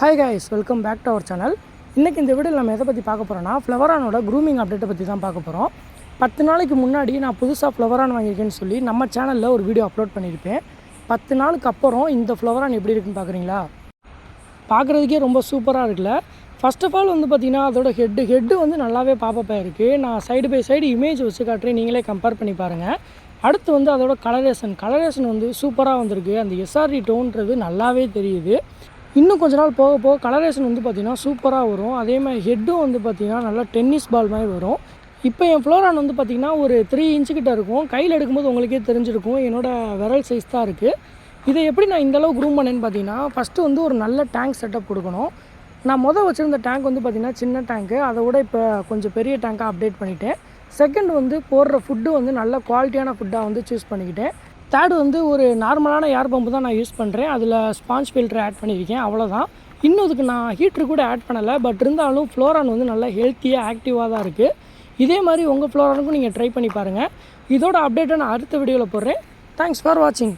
Hi guys, welcome back to our channel. இன்றைக்கி இந்த வீடியோவில் நம்ம எதை பற்றி பார்க்க போகிறோன்னா ஃப்ளவரானோட க்ரூமிங் அப்டேட்டை பற்றி தான் பார்க்க போகிறோம். 10 நாளைக்கு முன்னாடி நான் புதுசாக ஃப்ளவரான் வாங்கியிருக்கேன்னு சொல்லி நம்ம சேனலில் ஒரு வீடியோ அப்லோட் பண்ணியிருப்பேன். 10 நாளுக்கு அப்புறம் இந்த ஃப்ளவரான் எப்படி இருக்குன்னு பார்க்குறீங்களா? பார்க்குறதுக்கே ரொம்ப சூப்பராக இருக்குல்ல. ஃபர்ஸ்ட் ஆஃப் ஆல் வந்து பார்த்திங்கன்னா அதோட ஹெட்டு வந்து நல்லாவே பாப்பப்பாக இருக்குது. நான் சைடு பை சைடு இமேஜ் வச்சு காட்டுறேன், நீங்களே கம்பேர் பண்ணி பாருங்கள். அடுத்து வந்து அதோட கலரேஷன் வந்து சூப்பராக வந்திருக்கு. அந்த எஸ்ஆர்டி டோன்றது நல்லாவே தெரியுது. இன்னும் கொஞ்ச நாள் போக போக கலரேஷன் வந்து பார்த்திங்கன்னா சூப்பராக வரும். அதே மாதிரி ஹெட்டும் வந்து பார்த்திங்கன்னா நல்லா டென்னிஸ் பால் மாதிரி வரும். இப்போ என் ஃப்ளோரான் வந்து பார்த்திங்கன்னா ஒரு 3 இன்ச்சு கிட்ட இருக்கும். கையில் எடுக்கும்போது உங்களுக்கே தெரிஞ்சிருக்கும், என்னோடய விரல் சைஸ் தான் இருக்குது. இதை எப்படி நான் இந்தளவு க்ரூம் பண்ணேன்னு பார்த்தீங்கன்னா, ஃபஸ்ட்டு வந்து ஒரு நல்ல டேங்க் செட்டப் கொடுக்கணும். நான் வச்சுருந்த டேங்க் வந்து பார்த்திங்கன்னா சின்ன டேங்க்கு, அதை விட இப்போ கொஞ்சம் பெரிய டேங்காக அப்டேட் பண்ணிவிட்டேன். செகண்ட் வந்து போடுற ஃபுட்டு வந்து நல்ல குவாலிட்டியான ஃபுட்டாக வந்து சூஸ் பண்ணிக்கிட்டேன். தேர்டு வந்து ஒரு நார்மலான ஏர் பம்பு தான் நான் யூஸ் பண்ணுறேன். அதில் ஸ்பாஞ்ச் ஃபில்டர் ஆட் பண்ணியிருக்கேன், அவ்வளோதான். இன்னும் இதுக்கு நான் ஹீட்ரு கூட ஆட் பண்ணலை. பட் இருந்தாலும் ஃப்ளோரான் வந்து நல்லா ஹெல்த்தியாக ஆக்டிவாக தான் இருக்குது. இதே மாதிரி உங்கள் ஃப்ளோரானுக்கும் நீங்கள் ட்ரை பண்ணி பாருங்கள். இதோட அப்டேட்டை நான் அடுத்த வீடியோவில் போடுறேன். தேங்க்ஸ் ஃபார் வாட்சிங்.